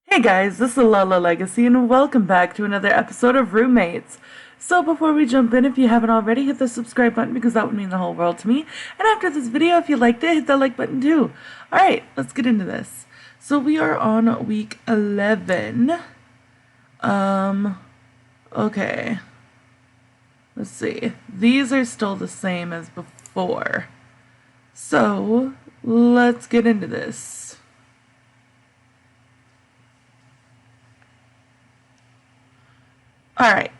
Hey guys, this is Lala Legacy and welcome back to another episode of Roommates. So before we jump in, if you haven't already, hit the subscribe button because that would mean the whole world to me. And after this video, if you liked it, hit that like button too. Alright, let's get into this. So we are on week 11. Okay. Let's see. These are still the same as before. So, let's get into this. Alright.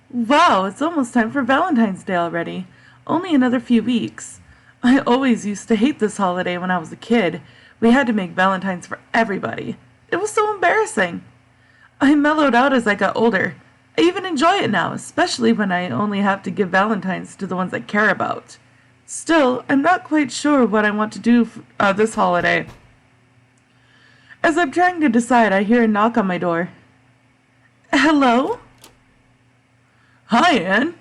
Wow, it's almost time for Valentine's Day already. Only another few weeks. I always used to hate this holiday when I was a kid. We had to make Valentines for everybody. It was so embarrassing. I mellowed out as I got older. I even enjoy it now, especially when I only have to give Valentines to the ones I care about. Still, I'm not quite sure what I want to do this holiday. As I'm trying to decide, I hear a knock on my door. Hello? Hi, Anne.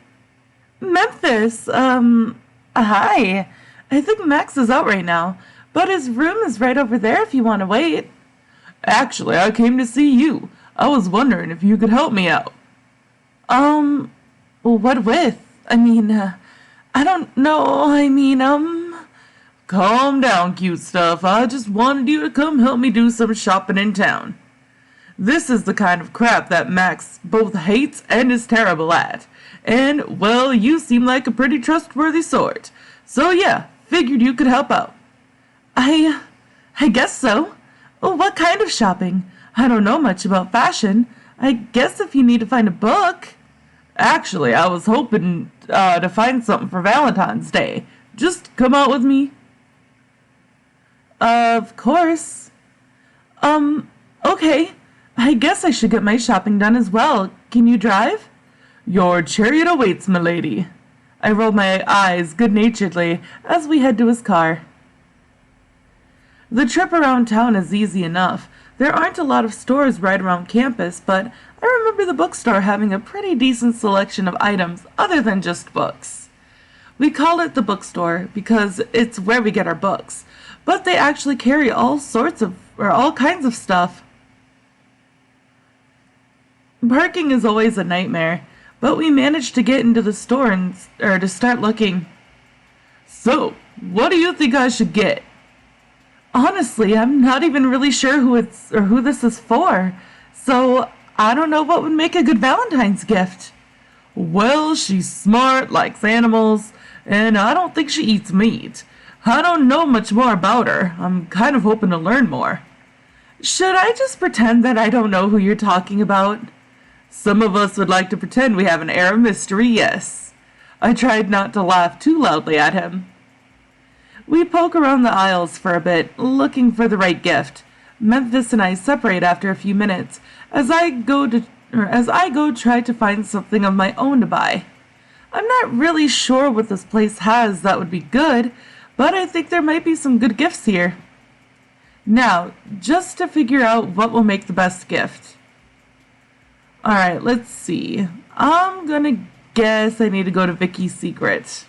Memphis, hi. I think Max is out right now, but his room is right over there if you want to wait. Actually, I came to see you. I was wondering if you could help me out. What with? I don't know. Calm down, cute stuff. I just wanted you to come help me do some shopping in town. This is the kind of crap that Max both hates and is terrible at. And, well, you seem like a pretty trustworthy sort. So yeah, figured you could help out. I guess so. What kind of shopping? I don't know much about fashion. I guess if you need to find a book. Actually, I was hoping to find something for Valentine's Day. Just come out with me. Of course. Okay. I guess I should get my shopping done as well. Can you drive? Your chariot awaits, milady. I rolled my eyes good-naturedly as we head to his car. The trip around town is easy enough. There aren't a lot of stores right around campus, but I remember the bookstore having a pretty decent selection of items other than just books. We call it the bookstore because it's where we get our books, but they actually carry all kinds of stuff. Parking is always a nightmare, but we managed to get into the store to start looking. So, what do you think I should get? Honestly, I'm not even really sure who this is for, so I don't know what would make a good Valentine's gift. Well, she's smart, likes animals, and I don't think she eats meat. I don't know much more about her. I'm kind of hoping to learn more. Should I just pretend that I don't know who you're talking about? Some of us would like to pretend we have an air of mystery, yes. I tried not to laugh too loudly at him. We poke around the aisles for a bit, looking for the right gift. Memphis and I separate after a few minutes, as I go try to find something of my own to buy. I'm not really sure what this place has that would be good, but I think there might be some good gifts here. Now, just to figure out what will make the best gift. Alright, let's see. I'm gonna guess I need to go to Vicky's Secret.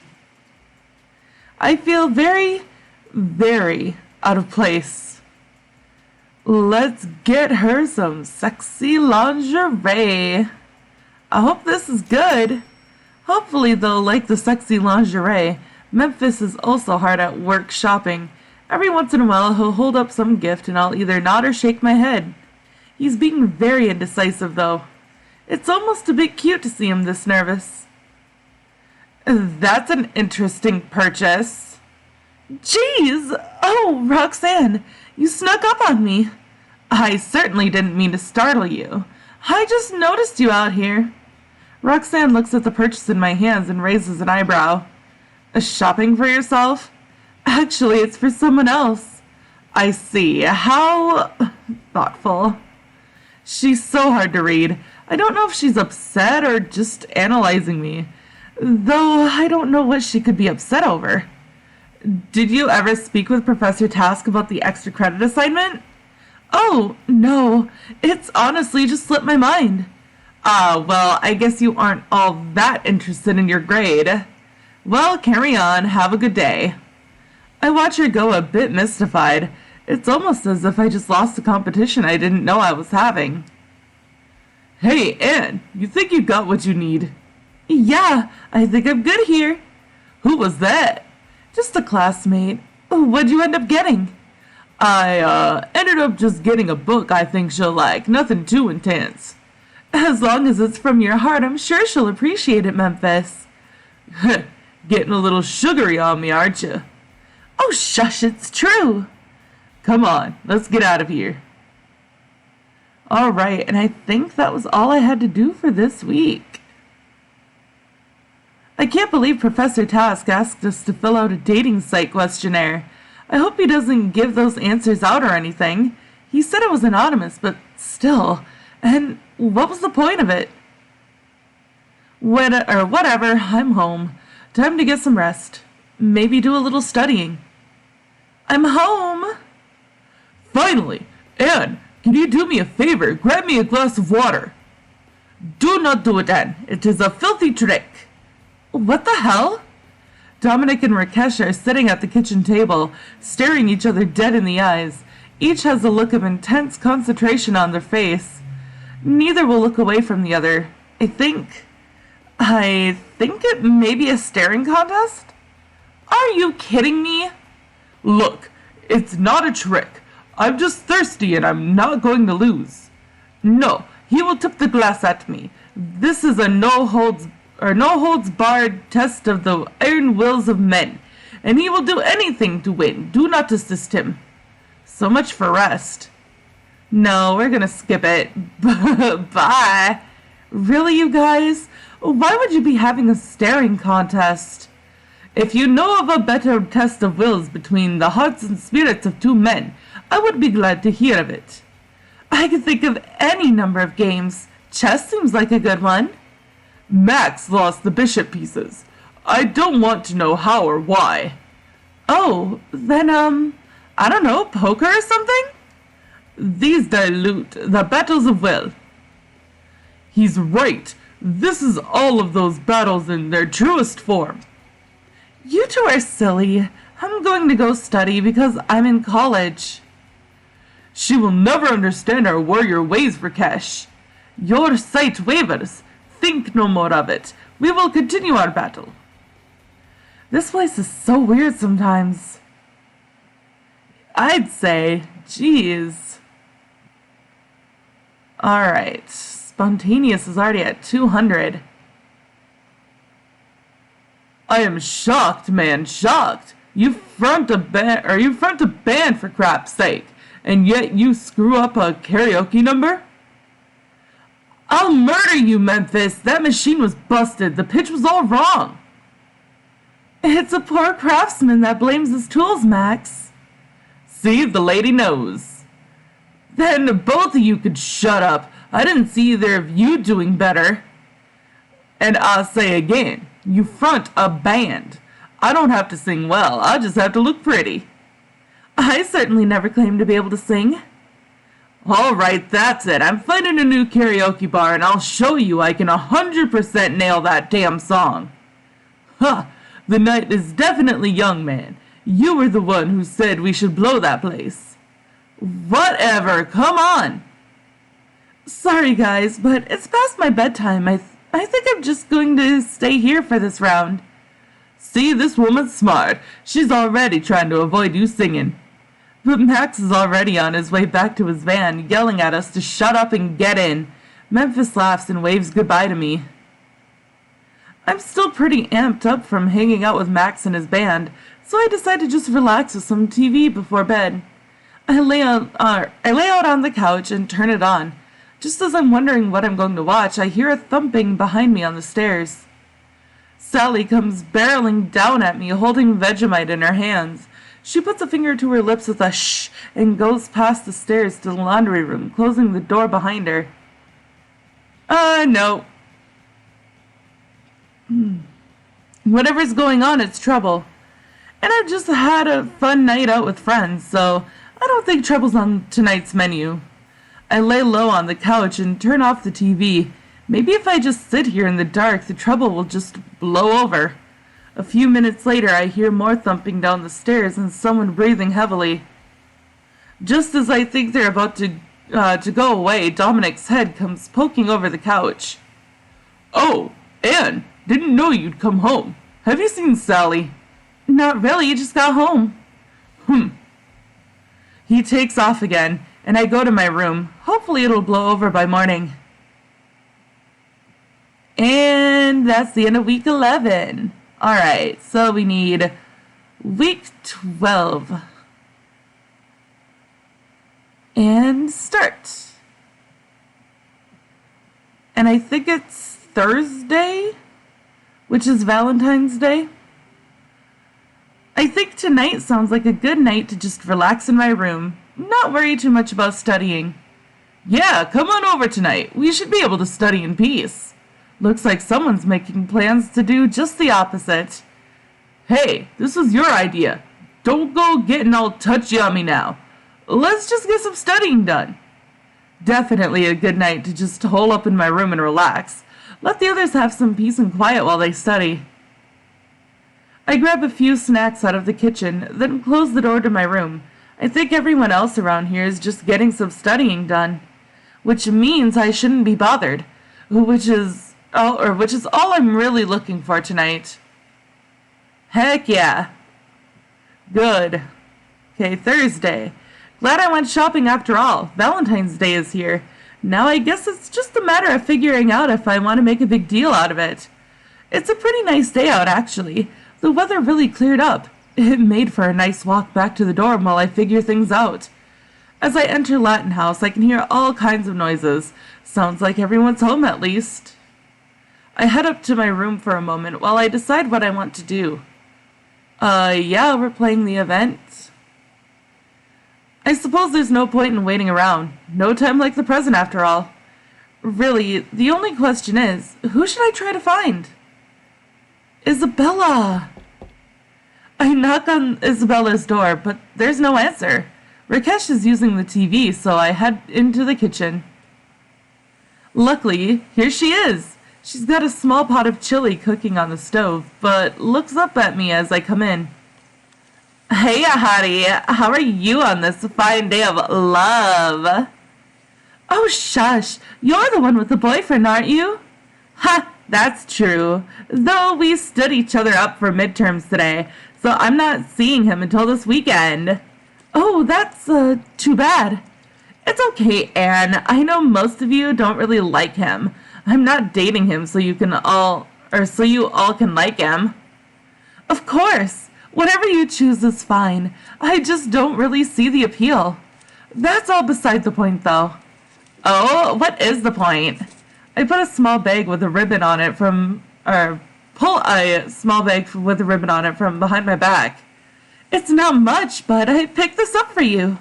I feel very, very out of place. Let's get her some sexy lingerie. I hope this is good. Hopefully they'll like the sexy lingerie. Memphis is also hard at work shopping. Every once in a while he'll hold up some gift and I'll either nod or shake my head. He's being very indecisive though. It's almost a bit cute to see him this nervous. That's an interesting purchase. Jeez! Oh, Roxanne, you snuck up on me. I certainly didn't mean to startle you. I just noticed you out here. Roxanne looks at the purchase in my hands and raises an eyebrow. Shopping for yourself? Actually, it's for someone else. I see. How thoughtful. She's so hard to read. I don't know if she's upset or just analyzing me. Though I don't know what she could be upset over. Did you ever speak with Professor Task about the extra credit assignment? Oh, no. It's honestly just slipped my mind. Well, I guess you aren't all that interested in your grade. Well, carry on. Have a good day. I watch her go a bit mystified. It's almost as if I just lost a competition I didn't know I was having. Hey, Anne, you think you got what you need? Yeah, I think I'm good here. Who was that? Just a classmate. What'd you end up getting? I ended up just getting a book I think she'll like. Nothing too intense. As long as it's from your heart, I'm sure she'll appreciate it, Memphis. Getting a little sugary on me, aren't you? Oh, shush, it's true. Come on, let's get out of here. All right, and I think that was all I had to do for this week. I can't believe Professor Task asked us to fill out a dating site questionnaire. I hope he doesn't give those answers out or anything. He said it was anonymous, but still. And what was the point of it? Whatever, I'm home. Time to get some rest. Maybe do a little studying. I'm home. Finally! Anne, can you do me a favor? Grab me a glass of water. Do not do it, Anne. It is a filthy trick. What the hell? Dominic and Rakesh are sitting at the kitchen table, staring each other dead in the eyes. Each has a look of intense concentration on their face. Neither will look away from the other. I think it may be a staring contest? Are you kidding me? Look, it's not a trick. I'm just thirsty and I'm not going to lose. No, he will tip the glass at me. This is a no holds barred test of the iron wills of men, and he will do anything to win. Do not assist him. So much for rest. No, we're gonna skip it. Bye. Really, you guys? Why would you be having a staring contest? If you know of a better test of wills between the hearts and spirits of two men, I would be glad to hear of it. I can think of any number of games. Chess seems like a good one. Max lost the bishop pieces. I don't want to know how or why. Oh, then, I don't know, poker or something? These dilute the battles of will. He's right. This is all of those battles in their truest form. You two are silly. I'm going to go study because I'm in college. She will never understand our warrior ways, Rakesh. Your sight wavers. Think no more of it. We will continue our battle. This place is so weird sometimes. I'd say, geez. Alright, spontaneous is already at 200. I am shocked, man, shocked. You front a band for crap's sake, and yet you screw up a karaoke number? I'll murder you, Memphis. That machine was busted. The pitch was all wrong. It's a poor craftsman that blames his tools, Max. See, the lady knows. Then both of you could shut up. I didn't see either of you doing better. And I'll say again, you front a band. I don't have to sing well. I just have to look pretty. I certainly never claimed to be able to sing. All right, that's it. I'm finding a new karaoke bar, and I'll show you I can 100% nail that damn song. Huh, the night is definitely young, man. You were the one who said we should blow that place. Whatever, come on. Sorry, guys, but it's past my bedtime. I think I'm just going to stay here for this round. See, this woman's smart. She's already trying to avoid you singing. But Max is already on his way back to his van, yelling at us to shut up and get in. Memphis laughs and waves goodbye to me. I'm still pretty amped up from hanging out with Max and his band, so I decide to just relax with some TV before bed. I lay out on the couch and turn it on. Just as I'm wondering what I'm going to watch, I hear a thumping behind me on the stairs. Sally comes barreling down at me, holding Vegemite in her hands. She puts a finger to her lips with a shh and goes past the stairs to the laundry room, closing the door behind her. No. Whatever's going on, it's trouble. And I've just had a fun night out with friends, so I don't think trouble's on tonight's menu. I lay low on the couch and turn off the TV. Maybe if I just sit here in the dark, the trouble will just blow over. A few minutes later, I hear more thumping down the stairs and someone breathing heavily. Just as I think they're about to go away, Dominic's head comes poking over the couch. Oh, Anne, didn't know you'd come home. Have you seen Sally? Not really, just got home. He takes off again, and I go to my room. Hopefully it'll blow over by morning. And that's the end of week 11. Alright, so we need week 12. And start. And I think it's Thursday, which is Valentine's Day. I think tonight sounds like a good night to just relax in my room, not worry too much about studying. Yeah, come on over tonight. We should be able to study in peace. Looks like someone's making plans to do just the opposite. Hey, this was your idea. Don't go getting all touchy on me now. Let's just get some studying done. Definitely a good night to just hole up in my room and relax. Let the others have some peace and quiet while they study. I grab a few snacks out of the kitchen, then close the door to my room. I think everyone else around here is just getting some studying done, which means I shouldn't be bothered, which is all I'm really looking for tonight. Heck yeah. Good. Okay, Thursday. Glad I went shopping after all. Valentine's Day is here. Now I guess it's just a matter of figuring out if I want to make a big deal out of it. It's a pretty nice day out, actually. The weather really cleared up. It made for a nice walk back to the dorm while I figure things out. As I enter Latin House, I can hear all kinds of noises. Sounds like everyone's home at least. I head up to my room for a moment while I decide what I want to do. Yeah, we're playing the event. I suppose there's no point in waiting around. No time like the present, after all. Really, the only question is, who should I try to find? Isabella! I knock on Isabella's door, but there's no answer. Rakesh is using the TV, so I head into the kitchen. Luckily, here she is. She's got a small pot of chili cooking on the stove, but looks up at me as I come in. Hey, Hottie, how are you on this fine day of love? Oh, shush, you're the one with the boyfriend, aren't you? Ha, that's true, though we stood each other up for midterms today, so I'm not seeing him until this weekend. Oh, that's, too bad. It's okay, Anne, I know most of you don't really like him. I'm not dating him so you all can like him. Of course. Whatever you choose is fine. I just don't really see the appeal. That's all beside the point, though. Oh, what is the point? I put a small bag with a ribbon on it pull a small bag with a ribbon on it from behind my back. It's not much, but I picked this up for you.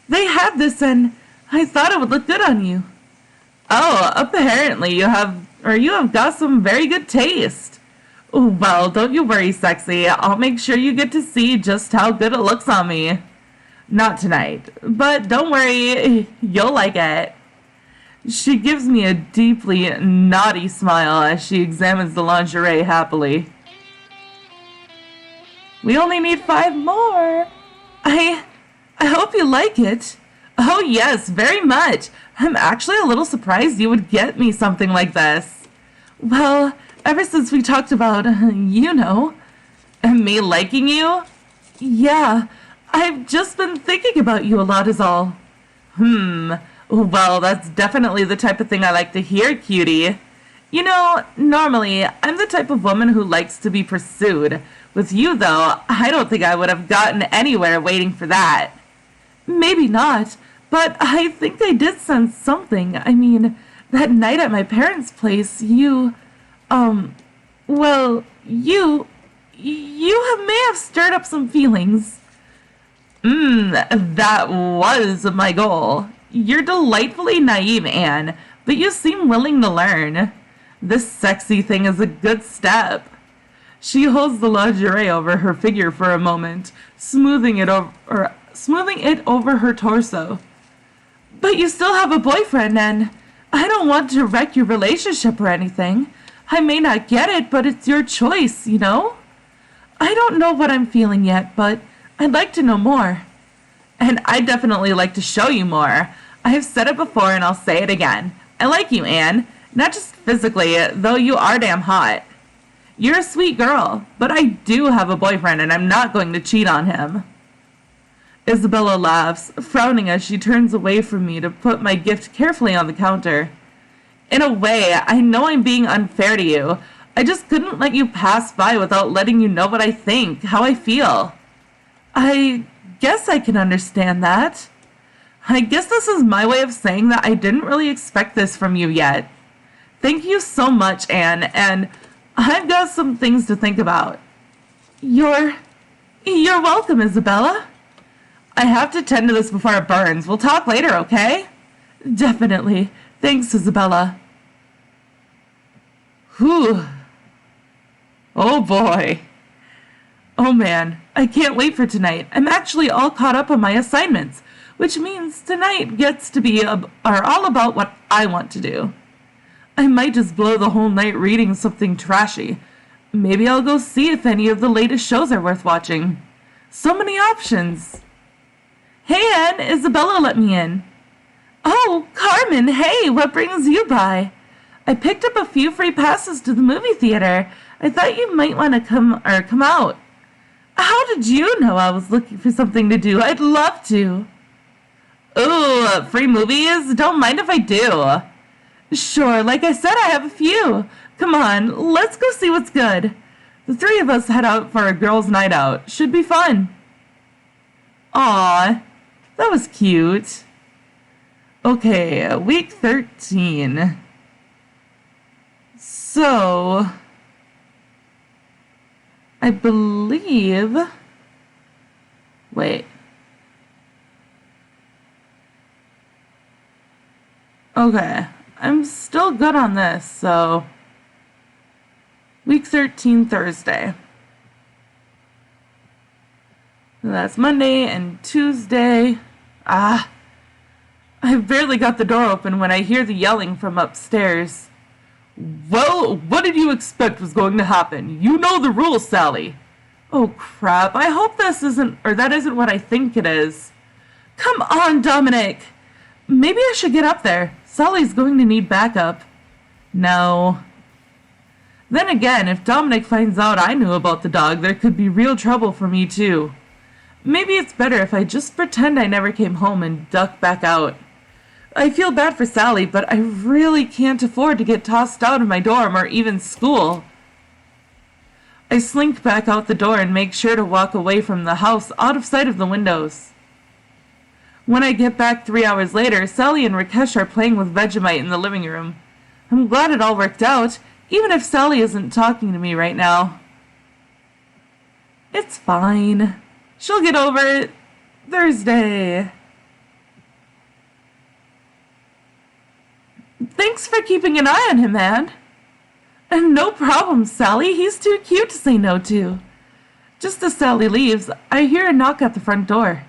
They had this and I thought it would look good on you. Oh, apparently you have got some very good taste. Well, don't you worry, sexy. I'll make sure you get to see just how good it looks on me. Not tonight, but don't worry, you'll like it. She gives me a deeply naughty smile as she examines the lingerie happily. We only need 5 more. I hope you like it. Oh yes, very much. I'm actually a little surprised you would get me something like this. Well, ever since we talked about, and me liking you? Yeah, I've just been thinking about you a lot is all. Well, that's definitely the type of thing I like to hear, cutie. Normally, I'm the type of woman who likes to be pursued. With you, though, I don't think I would have gotten anywhere waiting for that. Maybe not, but I think I did sense something. I mean, that night at my parents' place, you may have stirred up some feelings. That was my goal. You're delightfully naive, Anne, but you seem willing to learn. This sexy thing is a good step. She holds the lingerie over her figure for a moment, smoothing it over her torso. But you still have a boyfriend, and I don't want to wreck your relationship or anything. I may not get it, but it's your choice, I don't know what I'm feeling yet, but I'd like to know more. And I'd definitely like to show you more. I have said it before and I'll say it again. I like you, Anne. Not just physically, though you are damn hot. You're a sweet girl, but I do have a boyfriend and I'm not going to cheat on him. Isabella laughs, frowning as she turns away from me to put my gift carefully on the counter. In a way, I know I'm being unfair to you. I just couldn't let you pass by without letting you know what I think, how I feel. I guess I can understand that. I guess this is my way of saying that I didn't really expect this from you yet. Thank you so much, Anne, and I've got some things to think about. You're welcome, Isabella. I have to tend to this before it burns. We'll talk later, okay? Definitely. Thanks, Isabella. Whew. Oh boy. Oh man, I can't wait for tonight. I'm actually all caught up on my assignments, which means tonight gets to be all about what I want to do. I might just blow the whole night reading something trashy. Maybe I'll go see if any of the latest shows are worth watching. So many options. Hey, Anne, Isabella let me in. Oh, Carmen, hey, what brings you by? I picked up a few free passes to the movie theater. I thought you might want to come out. How did you know I was looking for something to do? I'd love to. Ooh, free movies? Don't mind if I do. Sure, like I said, I have a few. Come on, let's go see what's good. The three of us head out for a girls' night out. Should be fun. Aw, that was cute. Okay, week 13. So, I believe... Wait. Okay, I'm still good on this, so... Week 13, Thursday. That's Monday and Tuesday. I've barely got the door open when I hear the yelling from upstairs. Well, what did you expect was going to happen? You know the rules, Sally. Oh, crap. I hope that isn't what I think it is. Come on, Dominic. Maybe I should get up there. Sally's going to need backup. No. Then again, if Dominic finds out I knew about the dog, there could be real trouble for me, too. Maybe it's better if I just pretend I never came home and duck back out. I feel bad for Sally, but I really can't afford to get tossed out of my dorm or even school. I slink back out the door and make sure to walk away from the house out of sight of the windows. When I get back 3 hours later, Sally and Rakesh are playing with Vegemite in the living room. I'm glad it all worked out, even if Sally isn't talking to me right now. It's fine. She'll get over it Thursday. Thanks for keeping an eye on him, Anne. And no problem, Sally. He's too cute to say no to. Just as Sally leaves, I hear a knock at the front door.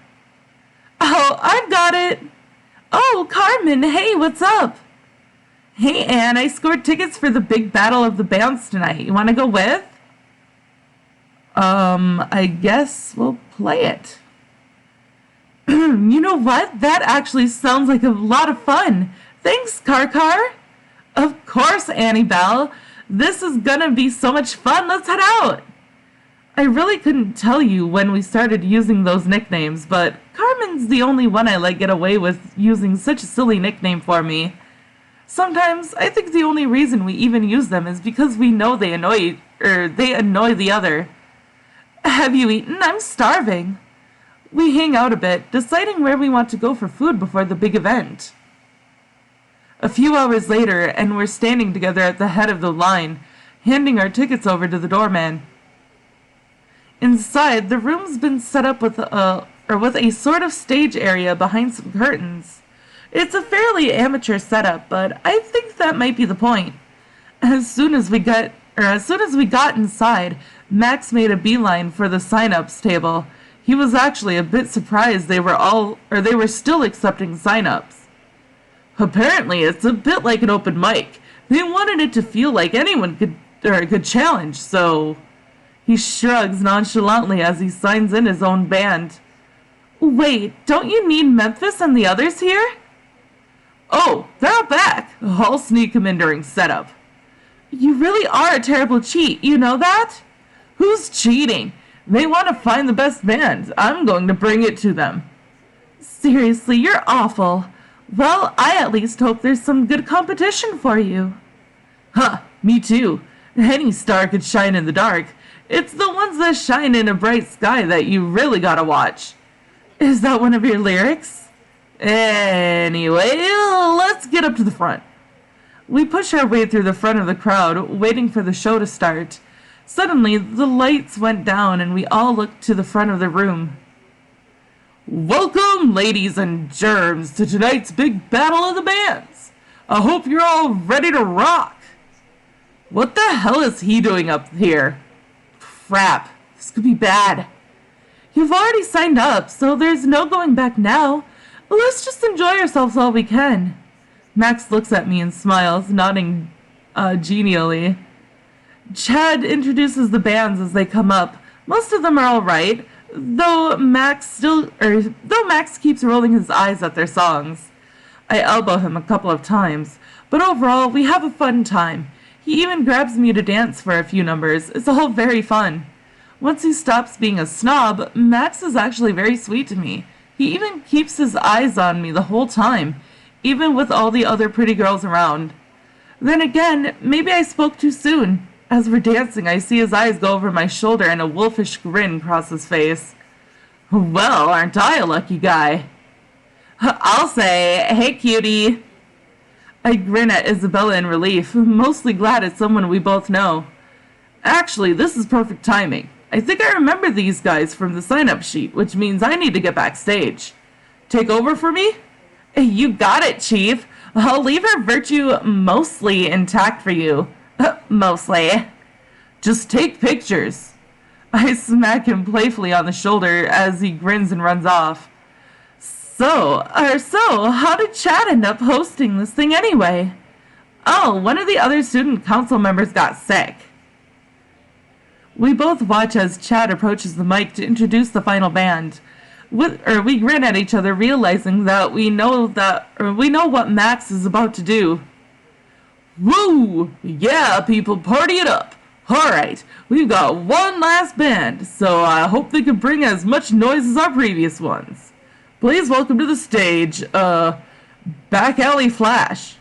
Oh, I've got it. Oh, Carmen, hey, what's up? Hey, Anne, I scored tickets for the big battle of the bands tonight. You want to go with? I guess we'll play it. You know what? That actually sounds like a lot of fun. Thanks, Car. Of course, Annie Belle. This is gonna be so much fun. Let's head out. I really couldn't tell you when we started using those nicknames, but Carmen's the only one I let get away with using such a silly nickname for me. Sometimes I think the only reason we even use them is because we know they annoy the other. Have you eaten? I'm starving. We hang out a bit, deciding where we want to go for food before the big event. A few hours later, and we're standing together at the head of the line, handing our tickets over to the doorman. Inside, the room's been set up with a sort of stage area behind some curtains. It's a fairly amateur setup, but I think that might be the point. As soon as we got inside, Max made a beeline for the sign-ups table. He was actually a bit surprised they were still accepting sign-ups. Apparently, it's a bit like an open mic. They wanted it to feel like anyone could challenge, so... He shrugs nonchalantly as he signs in his own band. Wait, don't you need Memphis and the others here? Oh, they're out back. I'll sneak them in during setup. You really are a terrible cheat, you know that? Who's cheating? They want to find the best band. I'm going to bring it to them. Seriously, you're awful. Well, I at least hope there's some good competition for you. Huh, me too. Any star could shine in the dark. It's the ones that shine in a bright sky that you really gotta watch. Is that one of your lyrics? Anyway, let's get up to the front. We push our way through the front of the crowd, waiting for the show to start. Suddenly, the lights went down and we all looked to the front of the room. Welcome, ladies and germs, to tonight's big battle of the bands. I hope you're all ready to rock. What the hell is he doing up here? Crap, this could be bad. You've already signed up, so there's no going back now. Let's just enjoy ourselves while we can. Max looks at me and smiles, nodding genially. Chad introduces the bands as they come up. Most of them are all right, though Max keeps rolling his eyes at their songs. I elbow him a couple of times, but overall we have a fun time. He even grabs me to dance for a few numbers. It's all very fun. Once he stops being a snob, Max is actually very sweet to me. He even keeps his eyes on me the whole time, even with all the other pretty girls around. Then again, maybe I spoke too soon. As we're dancing, I see his eyes go over my shoulder and a wolfish grin cross his face. Well, aren't I a lucky guy? I'll say, hey cutie. I grin at Isabella in relief, mostly glad it's someone we both know. Actually, this is perfect timing. I think I remember these guys from the sign-up sheet, which means I need to get backstage. Take over for me? You got it, Chief. I'll leave her virtue mostly intact for you. Mostly. Just take pictures. I smack him playfully on the shoulder as he grins and runs off. So, how did Chad end up hosting this thing anyway? Oh, one of the other student council members got sick. We both watch as Chad approaches the mic to introduce the final band. We grin at each other, realizing that we know what Max is about to do. Woo! Yeah, people, party it up! Alright, we've got one last band, so I hope they can bring as much noise as our previous ones. Please welcome to the stage, Back Alley Flash.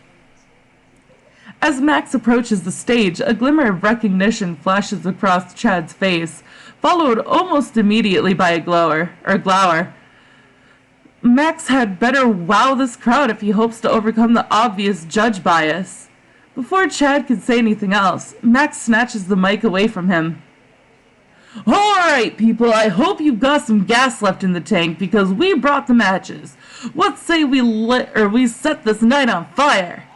As Max approaches the stage, a glimmer of recognition flashes across Chad's face, followed almost immediately by a glower. Max had better wow this crowd if he hopes to overcome the obvious judge bias. Before Chad could say anything else, Max snatches the mic away from him. Alright, people, I hope you've got some gas left in the tank because we brought the matches. What say we set this night on fire?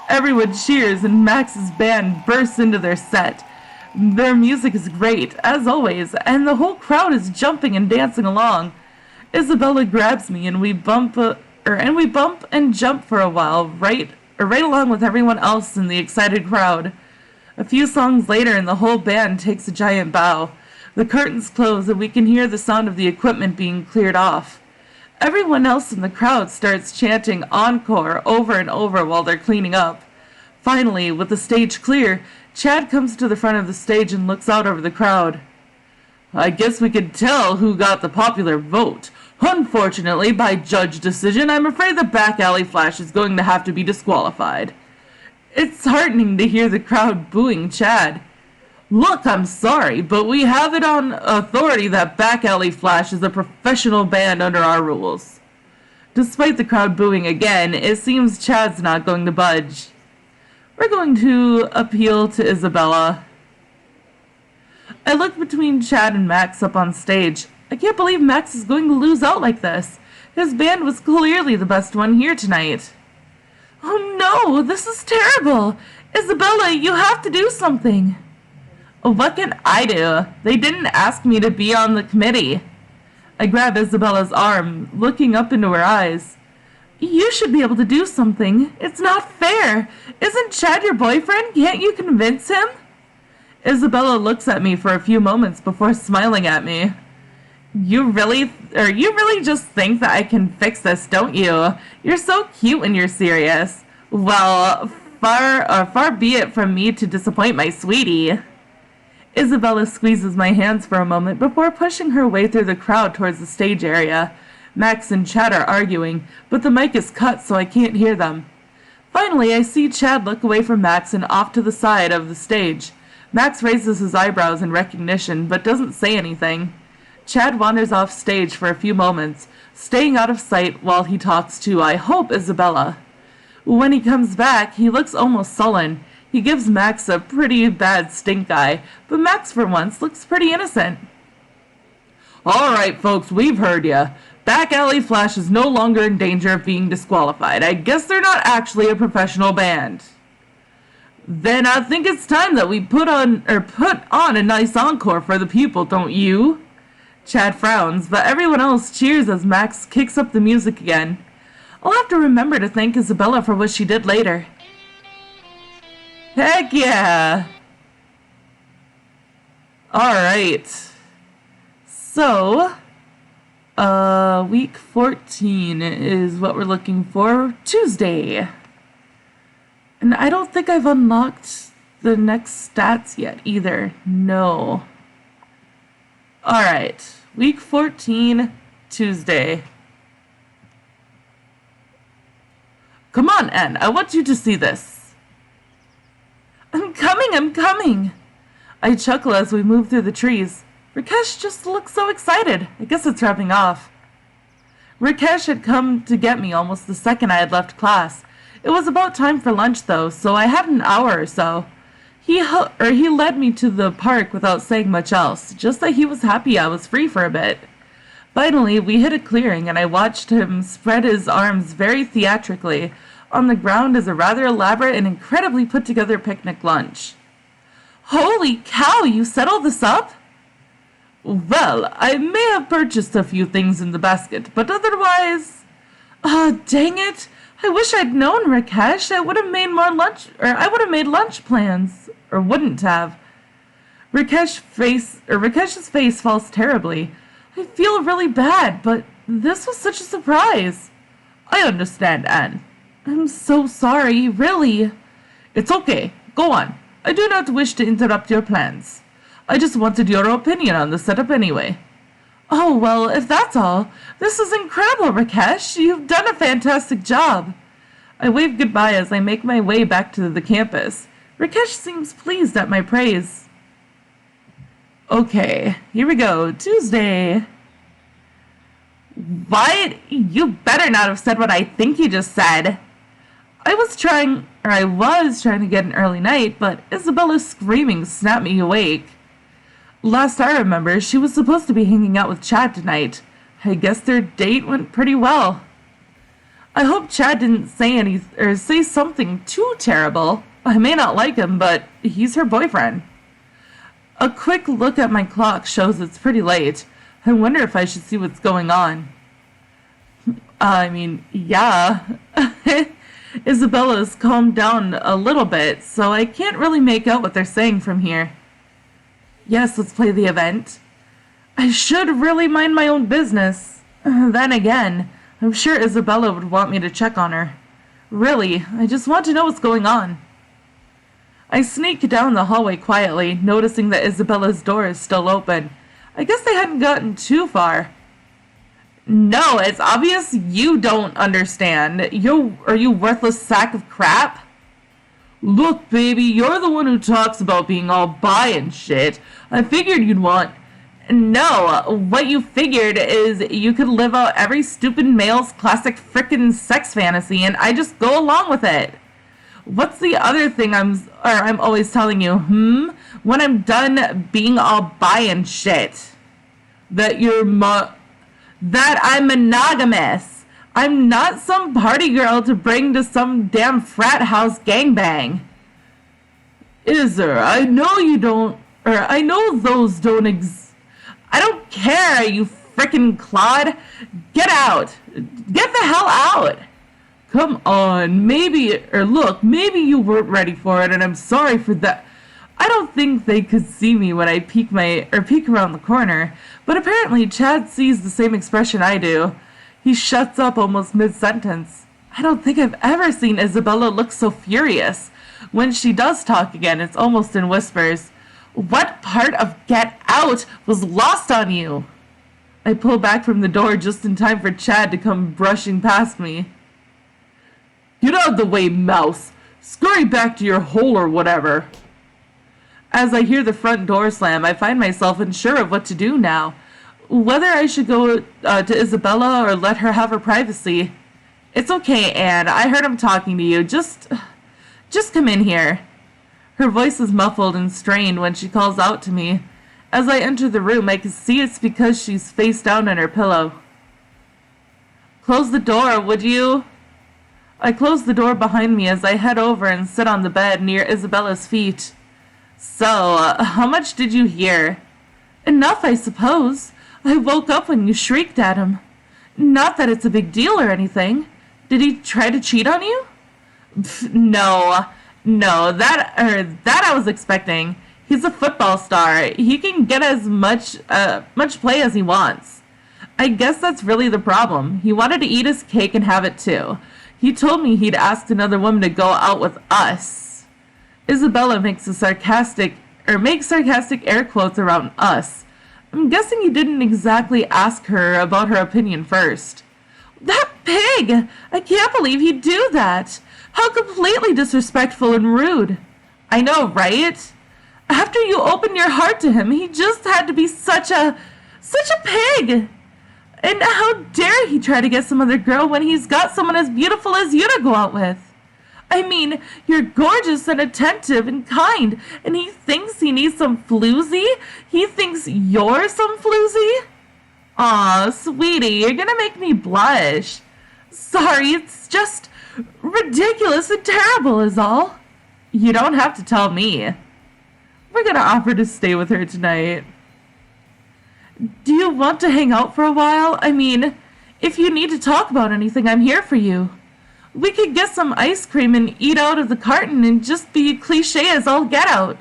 Everyone cheers and Max's band bursts into their set. Their music is great, as always, and the whole crowd is jumping and dancing along. Isabella grabs me and we bump and jump for a while, right along with everyone else in the excited crowd. A few songs later and the whole band takes a giant bow. The curtains close and we can hear the sound of the equipment being cleared off. Everyone else in the crowd starts chanting encore over and over while they're cleaning up. Finally, with the stage clear, Chad comes to the front of the stage and looks out over the crowd. I guess we could tell who got the popular vote. Unfortunately, by judge decision, I'm afraid the Back Alley Flash is going to have to be disqualified. It's heartening to hear the crowd booing Chad. Look, I'm sorry, but we have it on authority that Back Alley Flash is a professional band under our rules. Despite the crowd booing again, it seems Chad's not going to budge. We're going to appeal to Isabella. I look between Chad and Max up on stage. I can't believe Max is going to lose out like this. His band was clearly the best one here tonight. Oh no, this is terrible. Isabella, you have to do something. What can I do? They didn't ask me to be on the committee. I grab Isabella's arm, looking up into her eyes. You should be able to do something. It's not fair. Isn't Chad your boyfriend? Can't you convince him? Isabella looks at me for a few moments before smiling at me. You really just think that I can fix this, don't you? You're so cute when you're serious. Well, far be it from me to disappoint my sweetie. Isabella squeezes my hands for a moment before pushing her way through the crowd towards the stage area. Max and Chad are arguing, but the mic is cut so I can't hear them. Finally, I see Chad look away from Max and off to the side of the stage. Max raises his eyebrows in recognition, but doesn't say anything. Chad wanders off stage for a few moments, staying out of sight while he talks to, I hope, Isabella. When he comes back, he looks almost sullen. He gives Max a pretty bad stink eye, but Max for once looks pretty innocent. All right, folks, we've heard ya. Back Alley Flash is no longer in danger of being disqualified. I guess they're not actually a professional band. Then I think it's time that we put on a nice encore for the people, don't you? Chad frowns, but everyone else cheers as Max kicks up the music again. I'll have to remember to thank Isabella for what she did later. Heck yeah! Alright. So, week 14 is what we're looking for. Tuesday. And I don't think I've unlocked the next stats yet either. No. Alright. Week 14, Tuesday. Come on, Anne. I want you to see this. I'm coming! I chuckle as we move through the trees. Rakesh just looks so excited. I guess it's rubbing off. Rakesh had come to get me almost the second I had left class. It was about time for lunch, though, so I had an hour or so. He led me to the park without saying much else, just that he was happy I was free for a bit. Finally, we hit a clearing, and I watched him spread his arms very theatrically. On the ground is a rather elaborate and incredibly put-together picnic lunch. Holy cow, you set all this up? Well, I may have purchased a few things in the basket, but otherwise... Oh, dang it! I wish I'd known, Rakesh. I would have made lunch plans. Or wouldn't have. Rakesh's face falls terribly. I feel really bad, but this was such a surprise. I understand, Anne. I'm so sorry, really. It's okay. Go on. I do not wish to interrupt your plans. I just wanted your opinion on the setup anyway. Oh, well, if that's all, this is incredible, Rakesh. You've done a fantastic job. I wave goodbye as I make my way back to the campus. Rakesh seems pleased at my praise. Okay, here we go. Tuesday. What? You better not have said what I think you just said. I was trying to get an early night, but Isabella's screaming snapped me awake. Last I remember, she was supposed to be hanging out with Chad tonight. I guess their date went pretty well. I hope Chad didn't say something too terrible. I may not like him, but he's her boyfriend. A quick look at my clock shows it's pretty late. I wonder if I should see what's going on. Yeah. Isabella's calmed down a little bit, so I can't really make out what they're saying from here. Yes, let's play the event. I should really mind my own business. Then again, I'm sure Isabella would want me to check on her. Really, I just want to know what's going on. I sneak down the hallway quietly, noticing that Isabella's door is still open. I guess they hadn't gotten too far. No, it's obvious you don't understand. Are you worthless sack of crap? Look, baby, you're the one who talks about being all bi and shit. I figured you'd want... No, what you figured is you could live out every stupid male's classic frickin' sex fantasy, and I just go along with it. What's the other thing I'm always telling you, When I'm done being all bi and shit. That I'm monogamous. I'm not some party girl to bring to some damn frat house gangbang. I know you don't, I know those don't I don't care, you frickin' clod. Get out. Get the hell out. Come on, maybe you weren't ready for it, and I'm sorry for that. I don't think they could see me when I peek around the corner, but apparently Chad sees the same expression I do. He shuts up almost mid-sentence. I don't think I've ever seen Isabella look so furious. When she does talk again, it's almost in whispers. What part of get out was lost on you? I pull back from the door just in time for Chad to come brushing past me. Get out of the way, mouse! Scurry back to your hole or whatever. As I hear the front door slam, I find myself unsure of what to do now. Whether I should go to Isabella or let her have her privacy. It's okay, Anne. I heard him talking to you. Just come in here. Her voice is muffled and strained when she calls out to me. As I enter the room, I can see it's because she's face down on her pillow. Close the door, would you? I close the door behind me as I head over and sit on the bed near Isabella's feet. So, how much did you hear? Enough, I suppose. I woke up when you shrieked at him. Not that it's a big deal or anything. Did he try to cheat on you? Pff, no, that I was expecting. He's a football star. He can get as much play as he wants. I guess that's really the problem. He wanted to eat his cake and have it too. He told me he'd asked another woman to go out with us. Isabella makes sarcastic air quotes around us. I'm guessing he didn't exactly ask her about her opinion first. That pig! I can't believe he'd do that. How completely disrespectful and rude. I know, right? After you opened your heart to him, he just had to be such a pig. And how dare he try to get some other girl when he's got someone as beautiful as you to go out with? I mean, you're gorgeous and attentive and kind, and he thinks he needs some floozy? He thinks you're some floozy? Aw, sweetie, you're gonna make me blush. Sorry, it's just ridiculous and terrible is all. You don't have to tell me. We're gonna offer to stay with her tonight. Do you want to hang out for a while? I mean, if you need to talk about anything, I'm here for you. We could get some ice cream and eat out of the carton and just be cliche as all get out.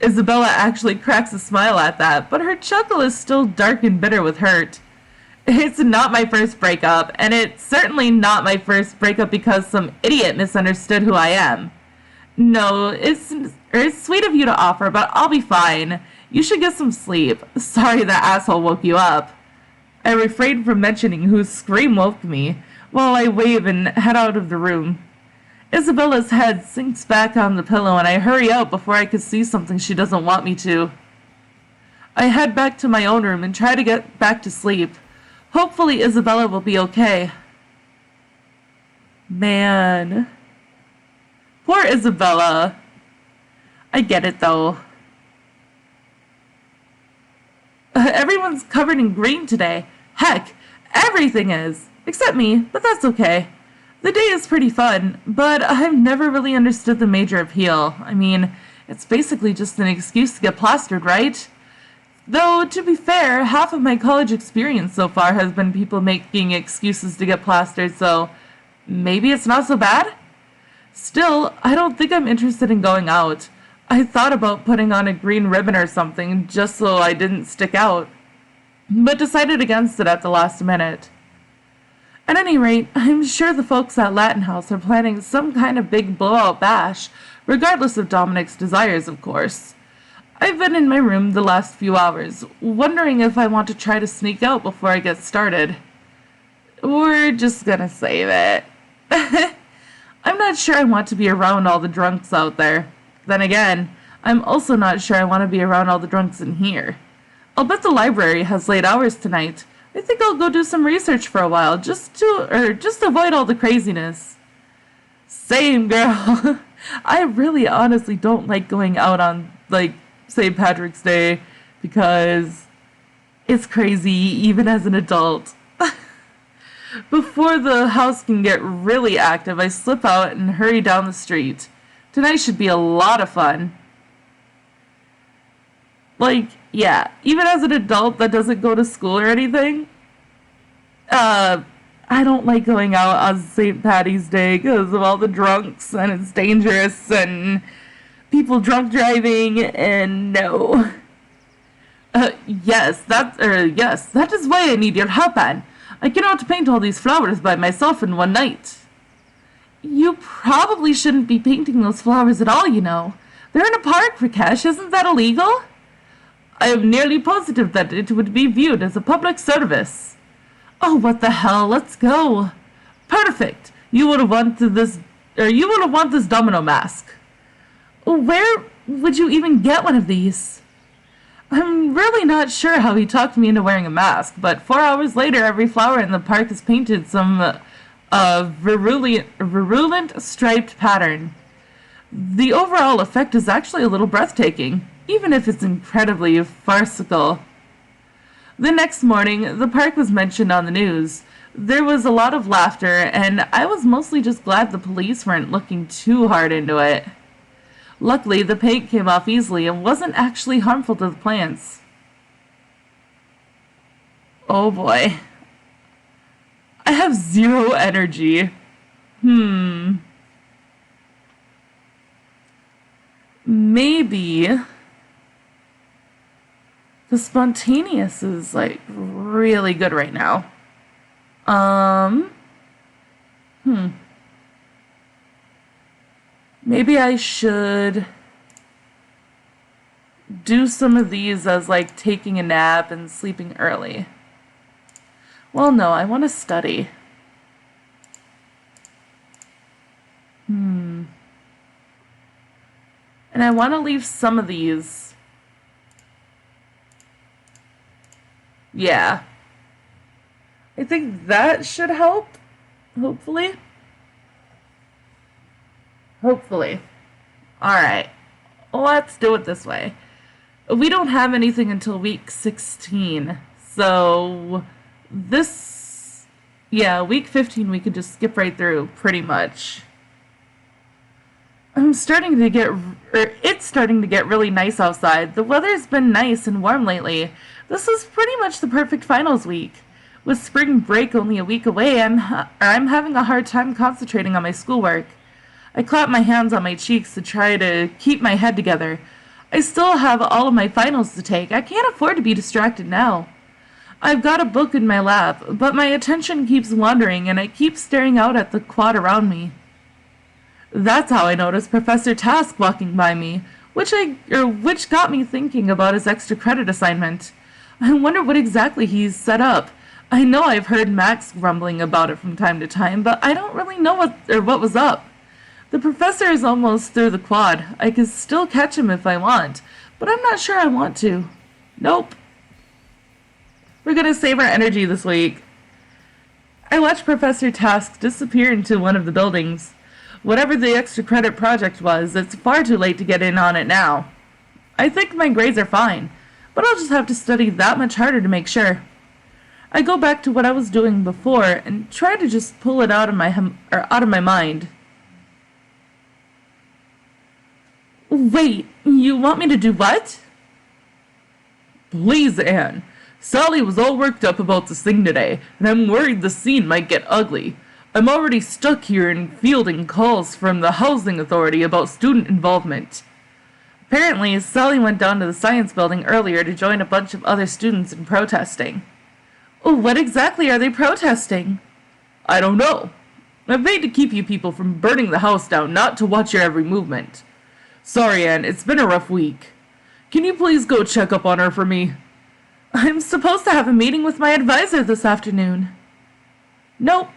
Isabella actually cracks a smile at that, but her chuckle is still dark and bitter with hurt. It's not my first breakup, and it's certainly not my first breakup because some idiot misunderstood who I am. No, it's sweet of you to offer, but I'll be fine. You should get some sleep. Sorry that asshole woke you up. I refrained from mentioning whose scream woke me, while I wave and head out of the room. Isabella's head sinks back on the pillow and I hurry out before I could see something she doesn't want me to. I head back to my own room and try to get back to sleep. Hopefully Isabella will be okay. Man. Poor Isabella. I get it though. Everyone's covered in green today. Heck, everything is. Except me, but that's okay. The day is pretty fun, but I've never really understood the major appeal. I mean, it's basically just an excuse to get plastered, right? Though, to be fair, half of my college experience so far has been people making excuses to get plastered, so maybe it's not so bad? Still, I don't think I'm interested in going out. I thought about putting on a green ribbon or something just so I didn't stick out, but decided against it at the last minute. At any rate, I'm sure the folks at Latin House are planning some kind of big blowout bash, regardless of Dominic's desires, of course. I've been in my room the last few hours, wondering if I want to try to sneak out before I get started. We're just gonna save it. I'm not sure I want to be around all the drunks out there. Then again, I'm also not sure I want to be around all the drunks in here. I'll bet the library has late hours tonight. I think I'll go do some research for a while, just to avoid all the craziness. Same, girl. I really honestly don't like going out on, St. Patrick's Day, because it's crazy, even as an adult. Before the house can get really active, I slip out and hurry down the street. Tonight should be a lot of fun. Yeah, even as an adult that doesn't go to school or anything, I don't like going out on St. Patty's Day because of all the drunks, and it's dangerous, and people drunk driving, and no. Yes, that is why I need your help, Anne. I cannot paint all these flowers by myself in one night. You probably shouldn't be painting those flowers at all, you know. They're in a park, Rakesh. Isn't that illegal? I am nearly positive that it would be viewed as a public service. Oh, what the hell? Let's go. Perfect. You will want this domino mask. Where would you even get one of these? I'm really not sure how he talked me into wearing a mask, but 4 hours later, every flower in the park is painted some virulent striped pattern. The overall effect is actually a little breathtaking, even if it's incredibly farcical. The next morning, the park was mentioned on the news. There was a lot of laughter, and I was mostly just glad the police weren't looking too hard into it. Luckily, the paint came off easily and wasn't actually harmful to the plants. Oh boy. I have 0 energy. Maybe the spontaneous is like really good right now. Maybe I should do some of these as like taking a nap and sleeping early. Well, no, I want to study. And I want to leave some of these. Yeah. I think that should help, hopefully. Hopefully. Alright. Let's do it this way. We don't have anything until week 16. So, week 15 we could just skip right through, pretty much. It's starting to get really nice outside. The weather's been nice and warm lately. This is pretty much the perfect finals week. With spring break only a week away, I'm having a hard time concentrating on my schoolwork. I clap my hands on my cheeks to try to keep my head together. I still have all of my finals to take. I can't afford to be distracted now. I've got a book in my lap, but my attention keeps wandering and I keep staring out at the quad around me. That's how I noticed Professor Task walking by me, which got me thinking about his extra credit assignment. I wonder what exactly he's set up. I know I've heard Max grumbling about it from time to time, but I don't really know what was up. The professor is almost through the quad. I can still catch him if I want, but I'm not sure I want to. Nope. We're gonna save our energy this week. I watched Professor Task disappear into one of the buildings. Whatever the extra credit project was, it's far too late to get in on it now. I think my grades are fine, but I'll just have to study that much harder to make sure. I go back to what I was doing before and try to just pull it out of my mind. Wait, you want me to do what? Please, Anne. Sally was all worked up about this thing today, and I'm worried the scene might get ugly. I'm already stuck here in fielding calls from the housing authority about student involvement. Apparently, Sally went down to the science building earlier to join a bunch of other students in protesting. Oh, what exactly are they protesting? I don't know. I paid to keep you people from burning the house down, not to watch your every movement. Sorry, Anne, it's been a rough week. Can you please go check up on her for me? I'm supposed to have a meeting with my advisor this afternoon. Nope.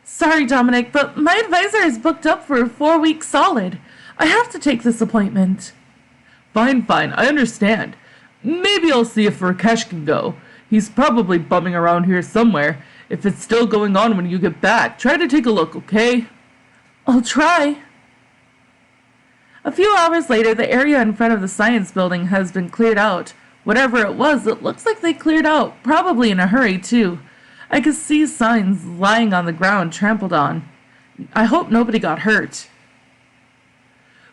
Sorry, Dominic, but my advisor is booked up for 4 weeks solid. I have to take this appointment. Fine, I understand. Maybe I'll see if Rakesh can go. He's probably bumming around here somewhere. If it's still going on when you get back, try to take a look, okay? I'll try. A few hours later, the area in front of the science building has been cleared out. Whatever it was, it looks like they cleared out, probably in a hurry, too. I could see signs lying on the ground trampled on. I hope nobody got hurt.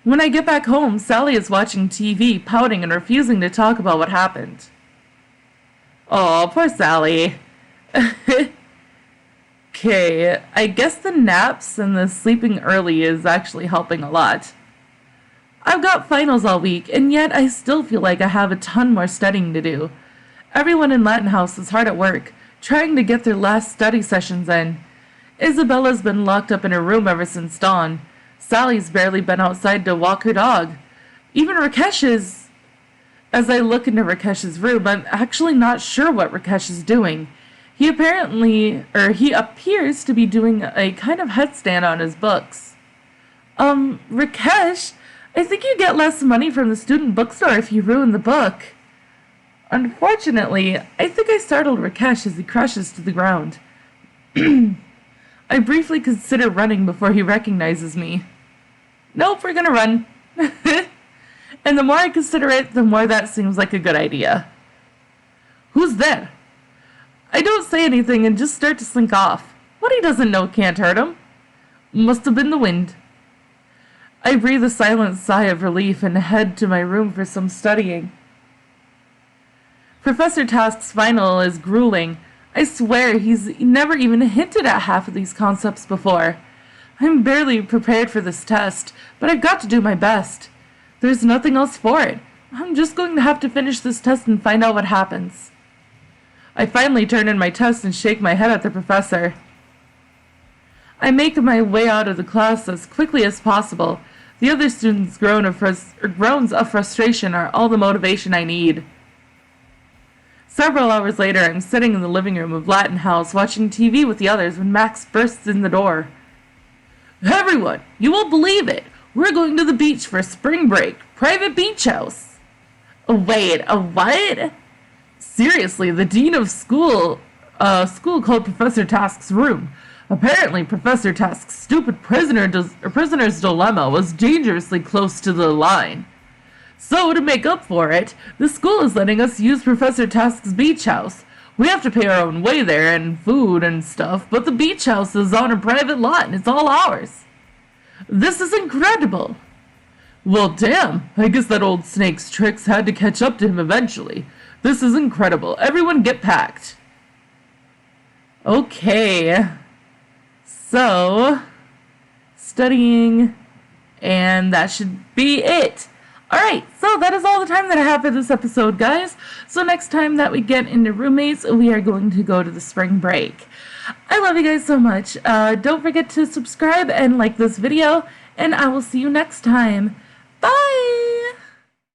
When I get back home, Sally is watching TV, pouting and refusing to talk about what happened. Aw, poor Sally. Okay, I guess the naps and the sleeping early is actually helping a lot. I've got finals all week, and yet I still feel like I have a ton more studying to do. Everyone in Latin House is hard at work, trying to get their last study sessions in. Isabella's been locked up in her room ever since dawn. Sally's barely been outside to walk her dog. Even Rakesh is... As I look into Rakesh's room, I'm actually not sure what Rakesh is doing. He appears to be doing a kind of headstand on his books. Rakesh, I think you get less money from the student bookstore if you ruin the book. Unfortunately, I think I startled Rakesh as he crashes to the ground. I briefly consider running before he recognizes me. Nope, we're gonna run. And the more I consider it, the more that seems like a good idea. Who's there? I don't say anything and just start to slink off. What he doesn't know can't hurt him. Must have been the wind. I breathe a silent sigh of relief and head to my room for some studying. Professor Task's final is grueling. I swear he's never even hinted at half of these concepts before. I'm barely prepared for this test, but I've got to do my best. There's nothing else for it. I'm just going to have to finish this test and find out what happens. I finally turn in my test and shake my head at the professor. I make my way out of the class as quickly as possible. The other students' groans of frustration are all the motivation I need. Several hours later, I'm sitting in the living room of Latin House watching TV with the others when Max bursts in the door. Everyone, you won't believe it. We're going to the beach for spring break. Private beach house. Wait, a what? Seriously, the dean of school called Professor Task's room. Apparently, Professor Task's stupid prisoner's dilemma was dangerously close to the line. So, to make up for it, the school is letting us use Professor Task's beach house. We have to pay our own way there and food and stuff, but the beach house is on a private lot and it's all ours. This is incredible. Well, damn, I guess that old snake's tricks had to catch up to him eventually. This is incredible. Everyone get packed. Okay. So, studying, and that should be it. Alright, so that is all the time that I have for this episode, guys. So next time that we get into roommates, we are going to go to the spring break. I love you guys so much. Don't forget to subscribe and like this video, and I will see you next time. Bye!